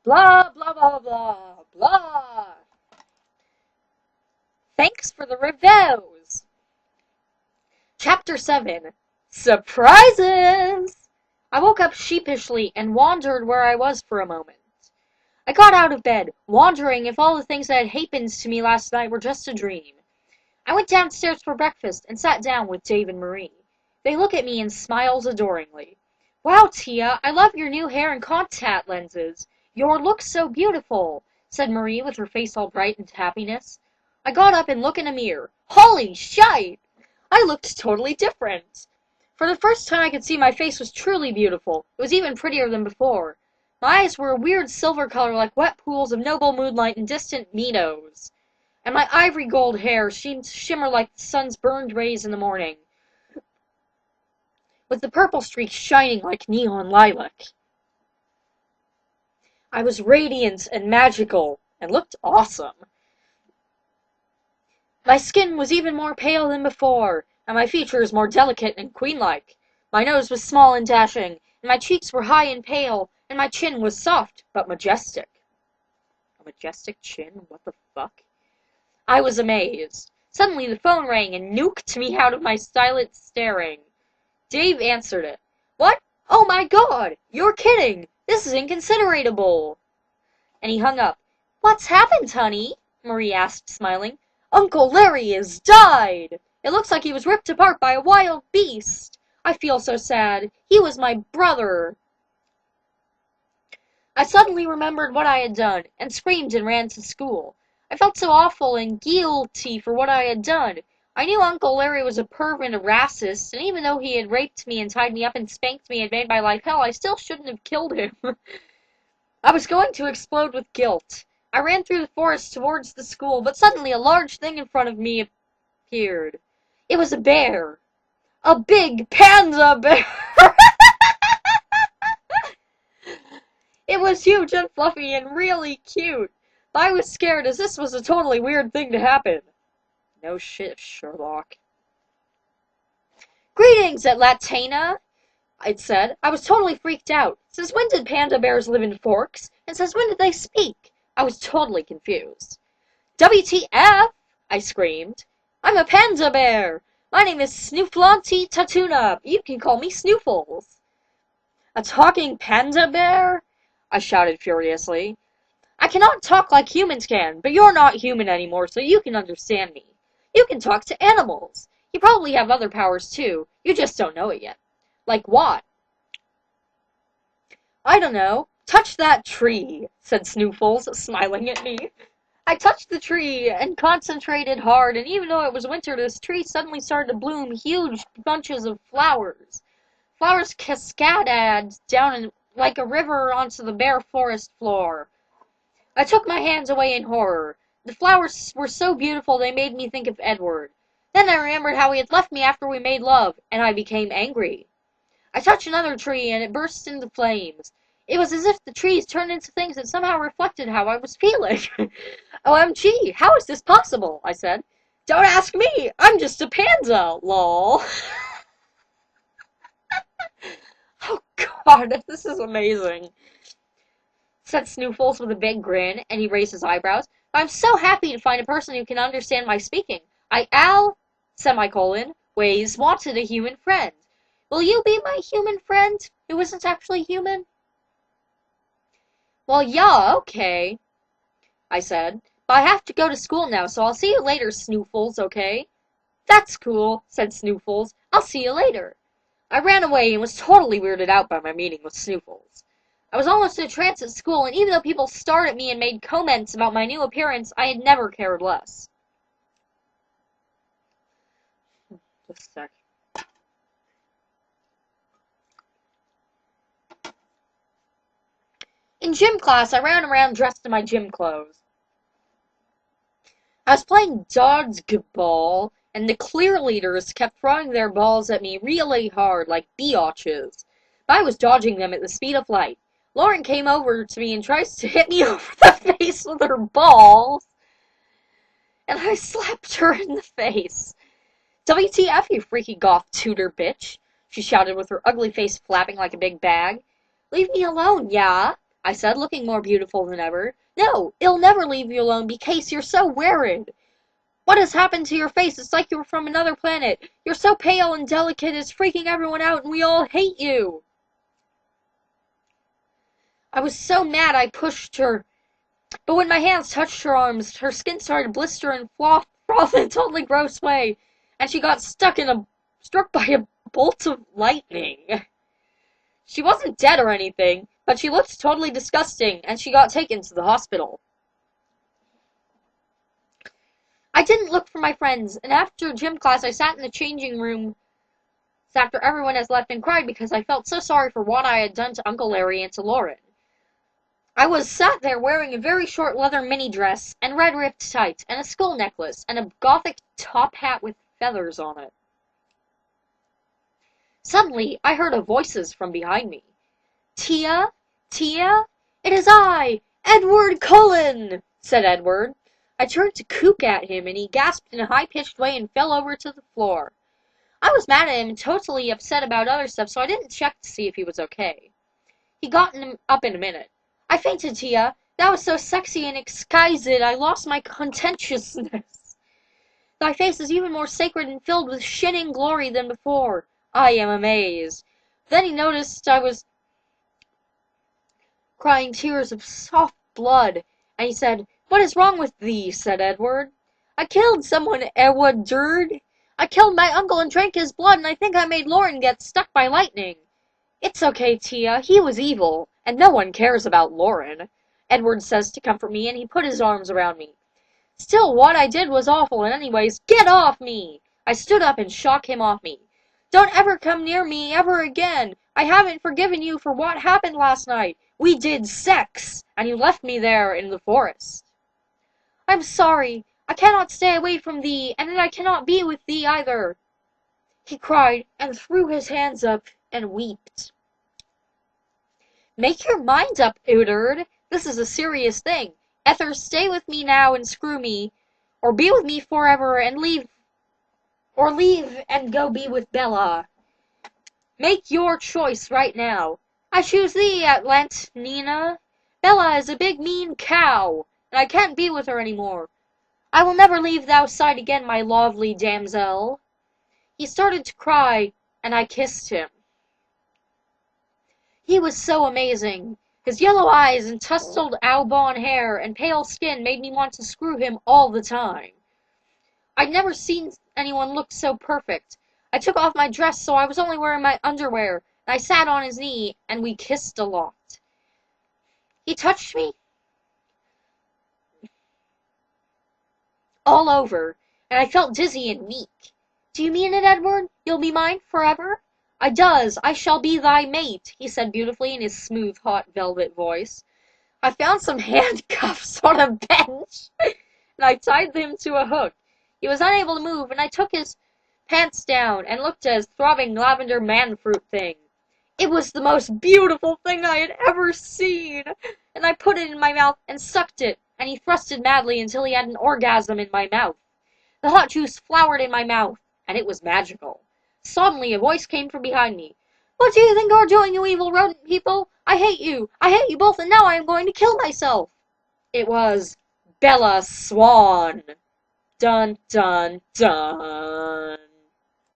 Blah, blah, blah, blah, blah. Thanks for the reviews. Chapter 7. Surprises! I woke up sheepishly and wondered where I was for a moment. I got out of bed, wondering if all the things that had happened to me last night were just a dream. I went downstairs for breakfast and sat down with Dave and Marie. They look at me and smiled adoringly. Wow, Tia, I love your new hair and contact lenses. Your look's so beautiful, said Marie with her face all bright with happiness. I got up and looked in a mirror. Holy shite! I looked totally different. For the first time I could see my face was truly beautiful. It was even prettier than before. My eyes were a weird silver color like wet pools of noble moonlight in distant meadows. And my ivory gold hair seemed to shimmer like the sun's burned rays in the morning, with the purple streaks shining like neon lilac. I was radiant and magical, and looked awesome. My skin was even more pale than before, and my features more delicate and queen-like. My nose was small and dashing, and my cheeks were high and pale, and my chin was soft, but majestic. A majestic chin? What the fuck? I was amazed. Suddenly the phone rang and nuked me out of my silent staring. Dave answered it. What? Oh my god! You're kidding! This is inconsiderable! And he hung up. What's happened, honey? Marie asked, smiling. Uncle Larry has died! It looks like he was ripped apart by a wild beast. I feel so sad. He was my brother. I suddenly remembered what I had done, and screamed and ran to school. I felt so awful and guilty for what I had done. I knew Uncle Larry was a perv and a racist, and even though he had raped me and tied me up and spanked me and made my life hell, I still shouldn't have killed him. I was going to explode with guilt. I ran through the forest towards the school, but suddenly a large thing in front of me appeared. It was a bear. A big panda bear! It was huge and fluffy and really cute. But I was scared as this was a totally weird thing to happen. No shit, Sherlock. Greetings, Atlatana, it said. I was totally freaked out. Since when did panda bears live in forks? And since when did they speak? I was totally confused. WTF! I screamed. I'm a panda bear! My name is Snooflanti Tatuna. You can call me Snoofles. A talking panda bear? I shouted furiously. I cannot talk like humans can, but you're not human anymore, so you can understand me. You can talk to animals. You probably have other powers too. You just don't know it yet. Like what? I don't know. Touch that tree, said Snoofles, smiling at me. I touched the tree and concentrated hard, and even though it was winter, this tree suddenly started to bloom huge bunches of flowers. Flowers cascaded down like a river onto the bare forest floor. I took my hands away in horror. The flowers were so beautiful they made me think of Edward. Then I remembered how he had left me after we made love, and I became angry. I touched another tree, and it burst into flames. It was as if the trees turned into things that somehow reflected how I was feeling. OMG, how is this possible? I said. Don't ask me! I'm just a panda, lol. Oh god, this is amazing, said Snoofles with a big grin, and he raised his eyebrows. I'm so happy to find a person who can understand my speaking. Ways wanted a human friend. Will you be my human friend, who isn't actually human? Well, yeah, okay, I said. But I have to go to school now, so I'll see you later, Snoofles, okay? That's cool, said Snoofles. I'll see you later. I ran away and was totally weirded out by my meeting with Snoofles. I was almost in a trance at school, and even though people stared at me and made comments about my new appearance, I had never cared less. Just a sec. In gym class, I ran around dressed in my gym clothes. I was playing dodgeball, and the cheerleaders kept throwing their balls at me really hard, like biatches. But I was dodging them at the speed of light. Lauren came over to me and tries to hit me over the face with her balls, and I slapped her in the face. WTF, you freaky goth tutor bitch, she shouted with her ugly face flapping like a big bag. Leave me alone, yeah? I said, looking more beautiful than ever. No, it'll never leave you alone because you're so wearied. What has happened to your face? It's like you were from another planet. You're so pale and delicate, it's freaking everyone out, and we all hate you. I was so mad I pushed her, but when my hands touched her arms, her skin started to blister and froth in a totally gross way, and she got struck by a bolt of lightning. She wasn't dead or anything, but she looked totally disgusting, and she got taken to the hospital. I didn't look for my friends, and after gym class I sat in the changing room after everyone has left and cried because I felt so sorry for what I had done to Uncle Larry and to Lauren. I was sat there wearing a very short leather mini dress and red ripped tights and a skull necklace and a gothic top hat with feathers on it. Suddenly I heard voices from behind me. Tia? Tia? It is I, Edward Cullen, said Edward. I turned to kook at him, and he gasped in a high-pitched way and fell over to the floor. I was mad at him and totally upset about other stuff, so I didn't check to see if he was okay. He got up in a minute. I fainted, Tia. That was so sexy and exquisite, I lost my contentiousness. Thy face is even more sacred and filled with shining glory than before. I am amazed. Then he noticed I was crying tears of soft blood, and he said, What is wrong with thee? Said Edward. I killed someone, Edward. I killed my uncle and drank his blood, and I think I made Lauren get struck by lightning. It's okay, Tia. He was evil, and no one cares about Lauren, Edward says to comfort me, and he put his arms around me. Still, what I did was awful, and anyways, get off me! I stood up and shook him off me. Don't ever come near me ever again. I haven't forgiven you for what happened last night. We did sex, and you left me there in the forest. I'm sorry. I cannot stay away from thee, and I cannot be with thee either. He cried, and threw his hands up, and wept. Make your mind up, Edward. This is a serious thing. Either stay with me now and screw me, or be with me forever and leave and go be with Bella. Make your choice right now. I choose thee, at length, Nina. Bella is a big mean cow, and I can't be with her any more. I will never leave thou side again, my lovely damsel. He started to cry, and I kissed him. He was so amazing. His yellow eyes and tousled auburn hair and pale skin made me want to screw him all the time. I'd never seen anyone look so perfect. I took off my dress so I was only wearing my underwear, and I sat on his knee, and we kissed a lot. He touched me all over, and I felt dizzy and weak. Do you mean it, Edward? You'll be mine forever? I does. I shall be thy mate, he said beautifully in his smooth, hot, velvet voice. I found some handcuffs on a bench, and I tied them to a hook. He was unable to move, and I took his pants down and looked at his throbbing lavender man-fruit thing. It was the most beautiful thing I had ever seen, and I put it in my mouth and sucked it, and he thrusted madly until he had an orgasm in my mouth. The hot juice flowered in my mouth, and it was magical. Suddenly a voice came from behind me. What do you think you're doing, you evil rodent people? I hate you both, and now I am going to kill myself. It was Bella Swan. Dun, dun, dun.